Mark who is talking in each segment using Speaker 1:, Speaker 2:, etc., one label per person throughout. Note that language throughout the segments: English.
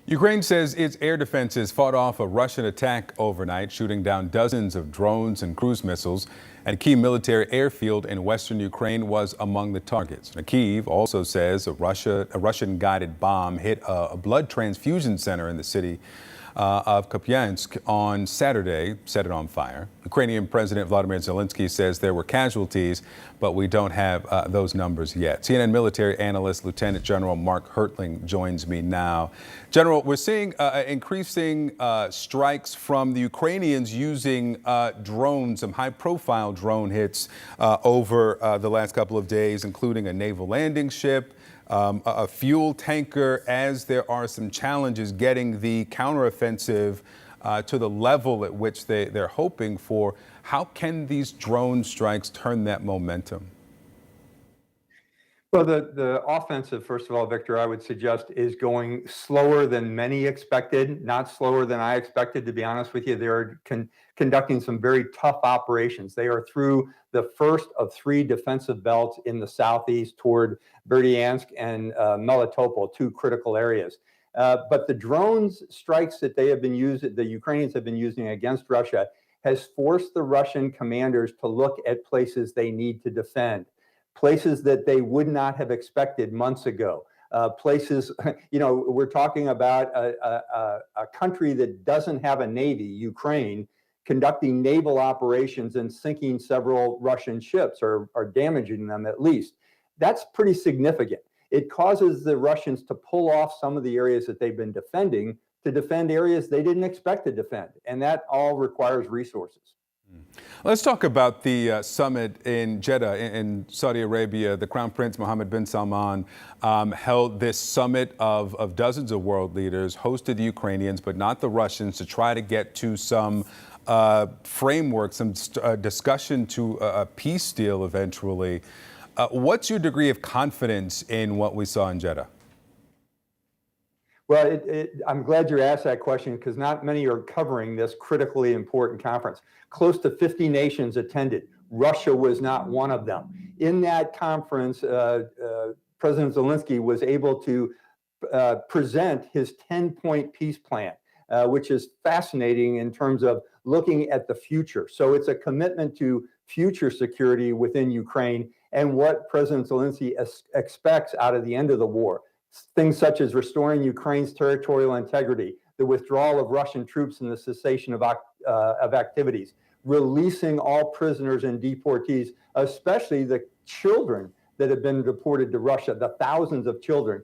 Speaker 1: Ukraine says its air defenses fought off a Russian attack overnight, shooting down dozens of drones and cruise missiles. And a key military airfield in western Ukraine was among the targets. Kyiv also says a Russian-guided bomb hit a blood transfusion center in the city of Kupiansk on Saturday, set it on fire. Ukrainian President Vladimir Zelensky says there were casualties, but we don't have those numbers yet. CNN military analyst Lieutenant General Mark Hertling joins me now. General, we're seeing increasing strikes from the Ukrainians using drones, some high-profile drone hits over the last couple of days, including a naval landing ship, a fuel tanker, as there are some challenges getting the counteroffensive to the level at which they're hoping for. How can these drone strikes turn that momentum?
Speaker 2: Well, the offensive, first of all, Victor, I would suggest is going slower than many expected, not slower than I expected, to be honest with you. They're conducting some very tough operations. They are through the first of three defensive belts in the southeast toward Berdyansk and Melitopol, two critical areas. But the drones strikes that they have been using, the Ukrainians have been using against Russia, has forced the Russian commanders to look at places they need to defend. Places that they would not have expected months ago. Places, we're talking about a country that doesn't have a navy, Ukraine, conducting naval operations and sinking several Russian ships or damaging them at least. That's pretty significant. It causes the Russians to pull off some of the areas that they've been defending to defend areas they didn't expect to defend. And that all requires resources.
Speaker 1: Let's talk about the summit in Jeddah in Saudi Arabia. The Crown Prince Mohammed bin Salman held this summit of dozens of world leaders, hosted the Ukrainians, but not the Russians, to try to get to some framework, some discussion to a peace deal eventually. What's your degree of confidence in what we saw in Jeddah?
Speaker 2: Well, I'm glad you asked that question because not many are covering this critically important conference. Close to 50 nations attended. Russia was not one of them. In that conference, President Zelensky was able to present his 10-point peace plan, which is fascinating in terms of looking at the future. So it's a commitment to future security within Ukraine and what President Zelensky expects out of the end of the war. Things such as restoring Ukraine's territorial integrity, the withdrawal of Russian troops and the cessation of activities, releasing all prisoners and deportees, especially the children that have been deported to Russia, the thousands of children,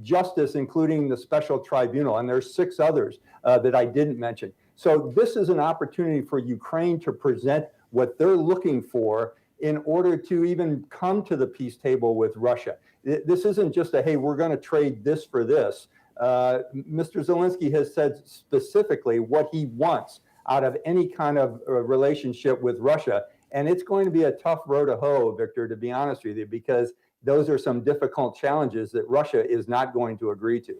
Speaker 2: justice, including the special tribunal, and there's 6 others that I didn't mention. So this is an opportunity for Ukraine to present what they're looking for in order to even come to the peace table with Russia. This isn't just a, hey, we're going to trade this for this. Mr. Zelensky has said specifically what he wants out of any kind of relationship with Russia. And it's going to be a tough row to hoe, Victor, to be honest with you, because those are some difficult challenges that Russia is not going to agree to.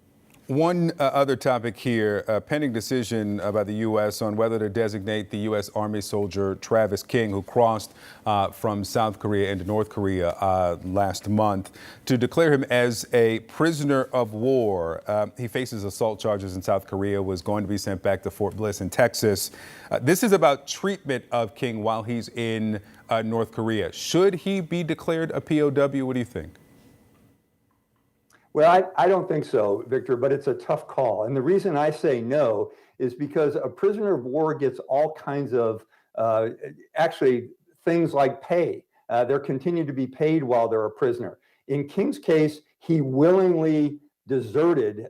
Speaker 1: One other topic here, a pending decision by the U.S. on whether to designate the U.S. Army soldier Travis King, who crossed from South Korea into North Korea last month, to declare him as a prisoner of war. He faces assault charges in South Korea, was going to be sent back to Fort Bliss in Texas. This is about treatment of King while he's in North Korea. Should he be declared a POW? What do you think?
Speaker 2: Well, I don't think so, Victor, but it's a tough call. And the reason I say no is because a prisoner of war gets all kinds of, actually, things like pay. They're continued to be paid while they're a prisoner. In King's case, he willingly deserted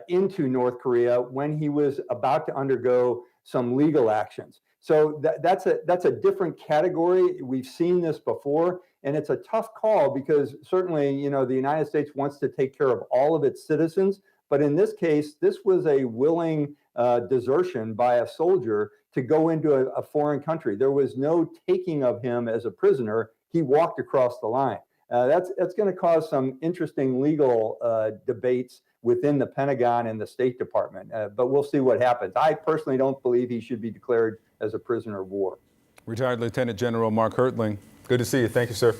Speaker 2: into North Korea when he was about to undergo some legal actions. So that's a different category. We've seen this before, and it's a tough call because certainly, the United States wants to take care of all of its citizens. But in this case, this was a willing desertion by a soldier to go into a foreign country. There was no taking of him as a prisoner. He walked across the line. That's going to cause some interesting legal debates within the Pentagon and the State Department, but we'll see what happens. I personally don't believe he should be declared as a prisoner of war.
Speaker 1: Retired Lieutenant General Mark Hertling, good to see you. Thank you, sir.